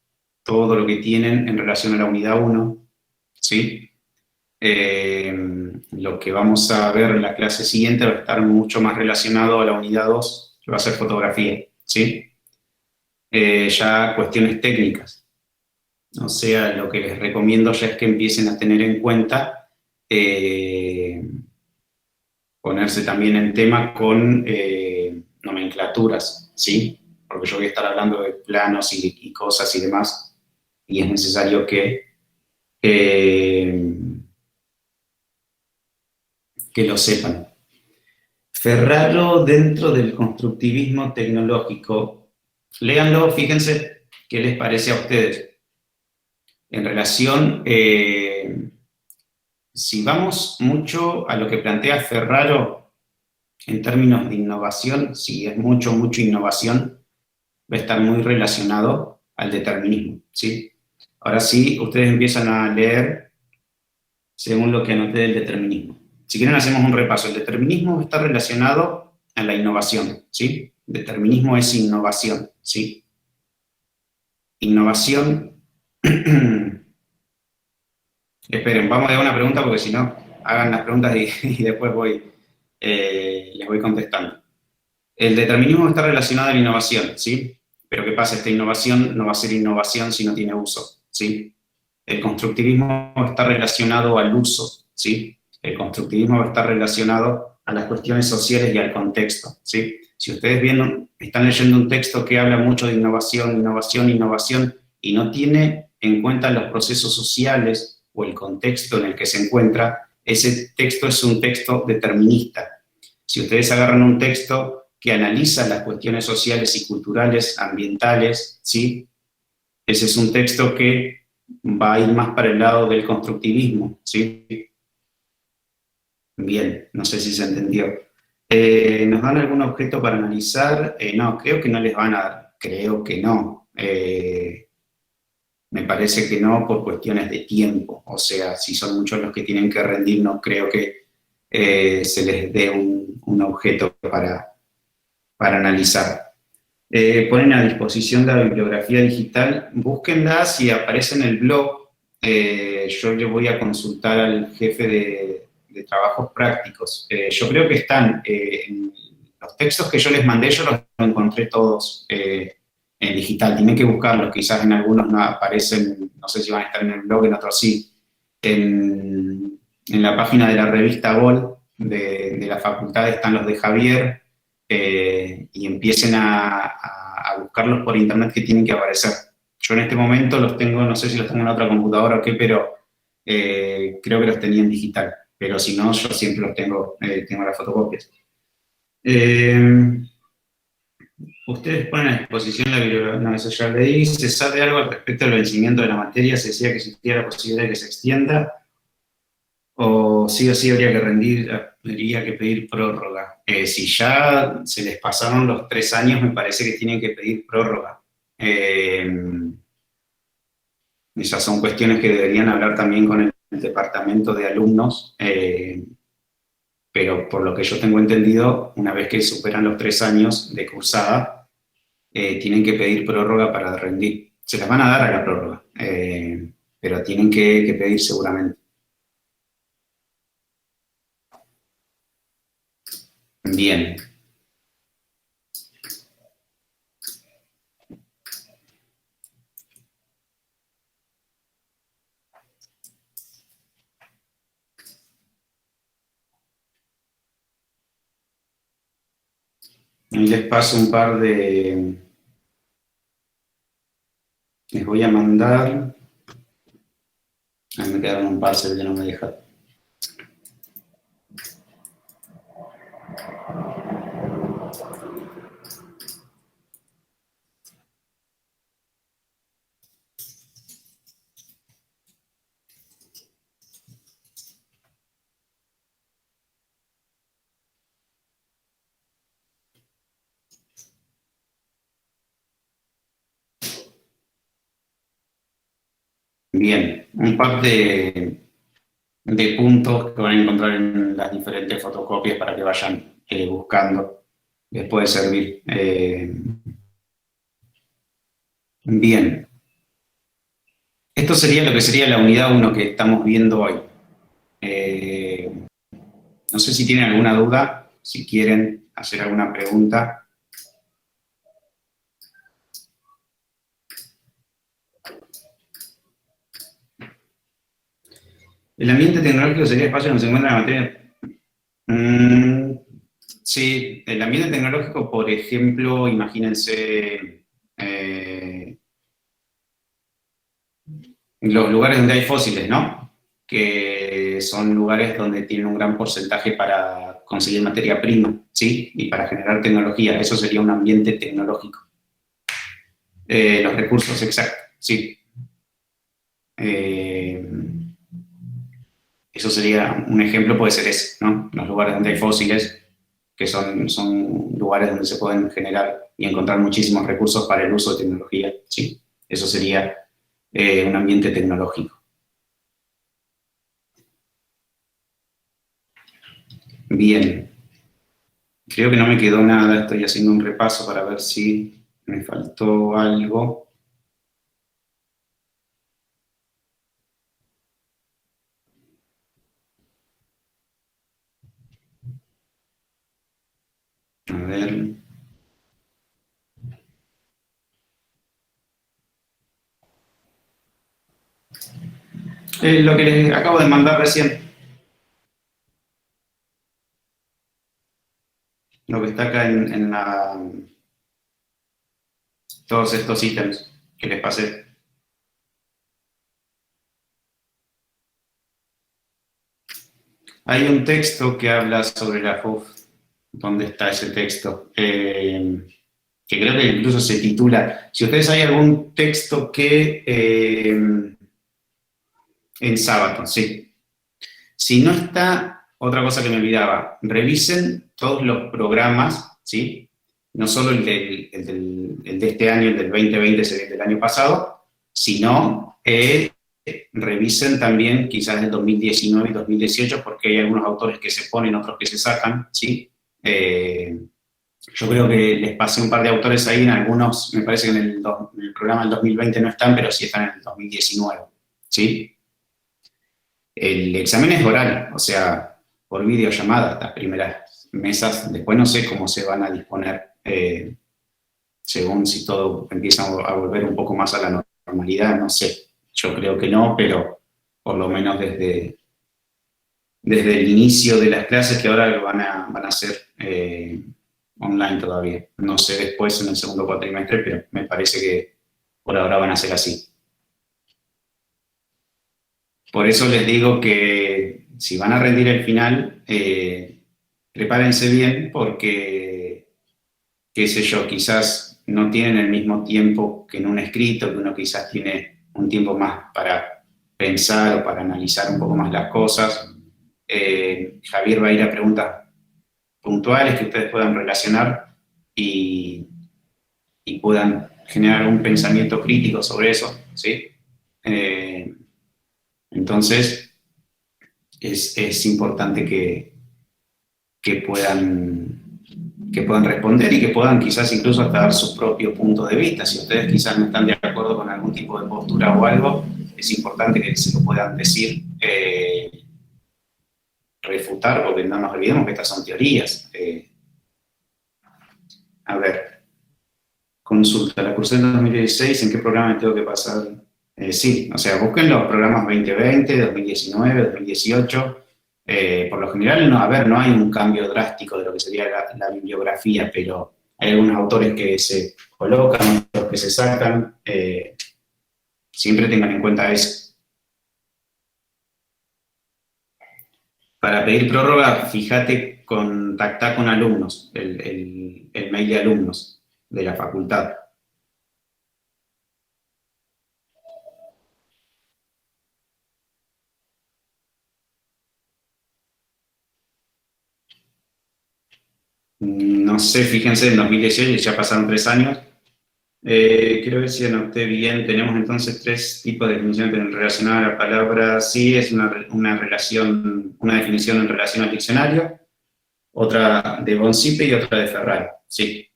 todo lo que tienen en relación a la unidad 1, ¿sí? lo que vamos a ver en la clase siguiente va a estar mucho más relacionado a la unidad 2, que va a ser fotografía, ¿sí? Ya cuestiones técnicas. O sea, lo que les recomiendo ya es que empiecen a tener en cuenta ponerse también en tema con nomenclaturas, ¿sí? Porque yo voy a estar hablando de planos y cosas y demás, y es necesario eh, que lo sepan. Ferraro dentro del constructivismo tecnológico. Léanlo, fíjense qué les parece a ustedes. En relación, si vamos mucho a lo que plantea Ferraro en términos de innovación, si es mucho innovación, va a estar muy relacionado al determinismo, ¿sí? Ahora sí, ustedes empiezan a leer según lo que anoté del determinismo. Si quieren hacemos un repaso. El determinismo está relacionado a la innovación, ¿sí? Determinismo es innovación, ¿sí? Innovación... Esperen, vamos a dar una pregunta porque si no, hagan las preguntas y después les voy contestando. El determinismo está relacionado a la innovación, ¿sí? Pero ¿qué pasa? Esta innovación no va a ser innovación si no tiene uso, ¿sí? El constructivismo está relacionado al uso, ¿sí? El constructivismo está relacionado a las cuestiones sociales y al contexto, ¿sí? Si ustedes están leyendo un texto que habla mucho de innovación, innovación, innovación, y no tiene en cuenta los procesos sociales o el contexto en el que se encuentra, ese texto es un texto determinista. Si ustedes agarran un texto que analiza las cuestiones sociales y culturales, ambientales, ¿sí? Ese es un texto que va a ir más para el lado del constructivismo, ¿sí? Bien, no sé si se entendió. ¿Nos dan algún objeto para analizar? No, creo que no les van a dar, creo que no. Me parece que no por cuestiones de tiempo, o sea, si son muchos los que tienen que rendir, no creo que se les dé un objeto para analizar. Ponen a disposición la bibliografía digital, búsquenla si aparece en el blog. Yo le voy a consultar al jefe de trabajos prácticos. Yo creo que están, en los textos que yo les mandé, yo los encontré todos en digital. Tienen que buscarlos, quizás en algunos no aparecen, no sé si van a estar en el blog, en otros sí. En la página de la revista Vol de la facultad están los de Javier, y empiecen a buscarlos por internet que tienen que aparecer. Yo en este momento los tengo, no sé si los tengo en otra computadora o qué, pero creo que los tenía en digital. Pero si no, yo siempre los tengo las fotocopias. Ustedes ponen a disposición la bibliografía, no, eso ya leí. ¿Se sabe algo al respecto del vencimiento de la materia? ¿Se decía que existía la posibilidad de que se extienda? ¿O sí habría que pedir prórroga? Si ya se les pasaron los 3 años, me parece que tienen que pedir prórroga. Esas son cuestiones que deberían hablar también con el departamento de alumnos, pero por lo que yo tengo entendido, una vez que superan los 3 años de cursada, tienen que pedir prórroga para rendir. Se las van a dar a la prórroga, pero tienen que pedir seguramente. Bien. Ahí les paso un par de... Les voy a mandar... Ahí me quedaron un par, se ve que no me deja. Bien, un par de puntos que van a encontrar en las diferentes fotocopias para que vayan buscando. Les puede servir. Bien. Esto sería lo que sería la unidad 1 que estamos viendo hoy. No sé si tienen alguna duda, si quieren hacer alguna pregunta. El ambiente tecnológico sería el espacio donde se encuentra la materia. Sí, el ambiente tecnológico, por ejemplo, imagínense los lugares donde hay fósiles, ¿no? Que son lugares donde tienen un gran porcentaje para conseguir materia prima, ¿sí? Y para generar tecnología. Eso sería un ambiente tecnológico. Los recursos, exactos, sí. Eso sería un ejemplo, puede ser ese, ¿no? Los lugares donde hay fósiles, que son lugares donde se pueden generar y encontrar muchísimos recursos para el uso de tecnología, sí. Eso sería un ambiente tecnológico. Bien, creo que no me quedó nada, estoy haciendo un repaso para ver si me faltó algo. A ver. Lo que les acabo de mandar recién, lo que está acá en todos estos ítems que les pasé. Hay un texto que habla sobre la FUF. ¿Dónde está ese texto? Que creo que incluso se titula, si ustedes hay algún texto que en Sabaton, sí. Si no está, otra cosa que me olvidaba, revisen todos los programas, ¿sí? No solo el de este año, el del 2020, sería el del año pasado, sino revisen también quizás el 2019 y 2018, porque hay algunos autores que se ponen, otros que se sacan, ¿sí? Yo creo que les pasé un par de autores ahí, en algunos, me parece que en el programa del 2020 no están, pero sí están en el 2019, ¿sí? El examen es oral, o sea, por videollamada, las primeras mesas, después no sé cómo se van a disponer, según si todo empieza a volver un poco más a la normalidad, no sé, yo creo que no, pero por lo menos desde el inicio de las clases, que ahora van a ser online todavía. No sé después en el segundo cuatrimestre, pero me parece que por ahora van a ser así. Por eso les digo que si van a rendir el final, prepárense bien porque, qué sé yo, quizás no tienen el mismo tiempo que en un escrito, que uno quizás tiene un tiempo más para pensar o para analizar un poco más las cosas. Javier va a ir a preguntas puntuales que ustedes puedan relacionar y, y puedan generar un pensamiento crítico sobre eso, ¿sí? Eh, entonces, es importante que puedan, que puedan responder y que puedan quizás incluso hasta dar su propio punto de vista. Si ustedes quizás no están de acuerdo con algún tipo de postura o algo, es importante que se lo puedan decir, refutar, porque no nos olvidemos que estas son teorías. A ver, consulta, la cursé en 2016, ¿en qué programa me tengo que pasar? Sí, o sea, busquen los programas 2020, 2019, 2018. Por lo general, no, a ver, no hay un cambio drástico de lo que sería la bibliografía, pero hay algunos autores que se colocan, otros que se sacan. Siempre tengan en cuenta eso. Para pedir prórroga, fíjate, contactar con alumnos, el mail de alumnos de la facultad. No sé, fíjense, en 2018 ya pasaron 3 años. Quiero ver si anoté bien. Tenemos entonces 3 tipos de definiciones relacionadas a la palabra. Sí, es una relación, una definición en relación al diccionario, otra de Boncipe y otra de Ferrari. Sí.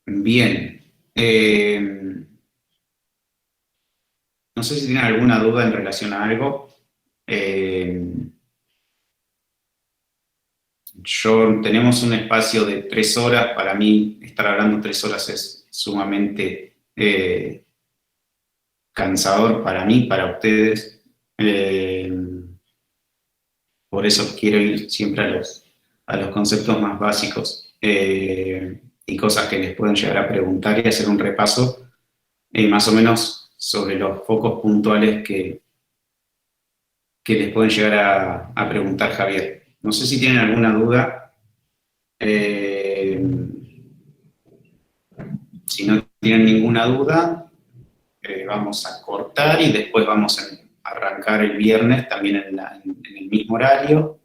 Bien. No sé si tienen alguna duda en relación a algo. Tenemos un espacio de 3 horas. Para mí, estar hablando 3 horas es sumamente cansador para mí, para ustedes. Por eso quiero ir siempre a los conceptos más básicos y cosas que les pueden llegar a preguntar y hacer un repaso más o menos sobre los focos puntuales que les pueden llegar a preguntar, Javier. No sé si tienen alguna duda. Si no tienen ninguna duda, vamos a cortar y después vamos a arrancar el viernes también en el mismo horario.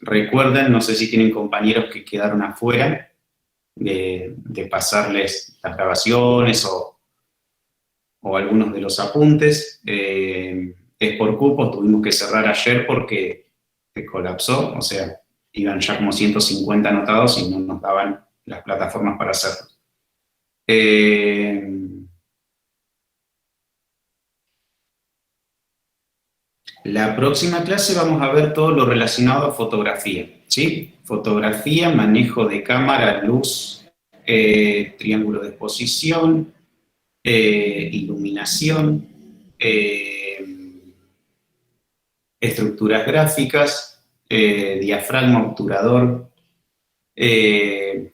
Recuerden, no sé si tienen compañeros que quedaron afuera de pasarles las grabaciones o algunos de los apuntes. Es por cupos, tuvimos que cerrar ayer porque se colapsó, o sea, iban ya como 150 anotados y no nos daban las plataformas para hacerlo. La próxima clase vamos a ver todo lo relacionado a fotografía, ¿sí? Fotografía, manejo de cámara, luz, triángulo de exposición, iluminación, estructuras gráficas, diafragma, obturador,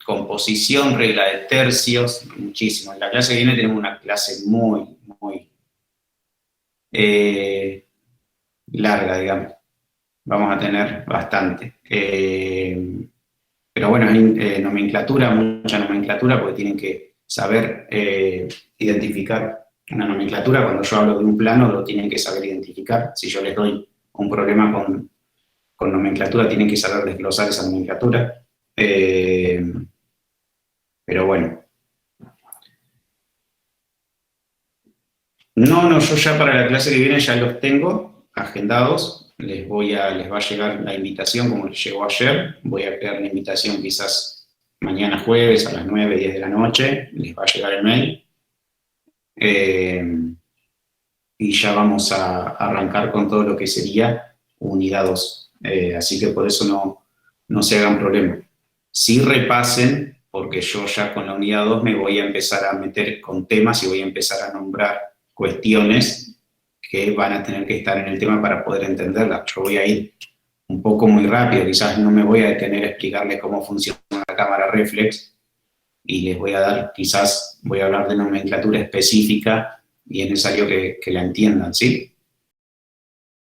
composición, regla de tercios, muchísimo. En la clase que viene tenemos una clase muy larga, digamos. Vamos a tener bastante. Pero bueno, hay nomenclatura, mucha nomenclatura, porque tienen que saber identificar una nomenclatura. Cuando yo hablo de un plano, lo tienen que saber identificar. Si yo les doy un problema con nomenclatura, tienen que saber desglosar esa nomenclatura. Pero bueno. No, yo ya para la clase que viene ya los tengo agendados. Les va a llegar la invitación como les llegó ayer. Voy a crear la invitación quizás mañana jueves a las 9, 10 de la noche. Les va a llegar el mail. Y ya vamos a arrancar con todo lo que sería unidad 2. Así que por eso no se hagan problema. Sí repasen, porque yo ya con la unidad 2 me voy a empezar a meter con temas y voy a empezar a nombrar cuestiones que van a tener que estar en el tema para poder entenderlas. Yo voy a ir un poco muy rápido, quizás no me voy a detener a explicarles cómo funciona la cámara reflex y les voy a dar, quizás voy a hablar de nomenclatura específica y es necesario que la entiendan, ¿sí?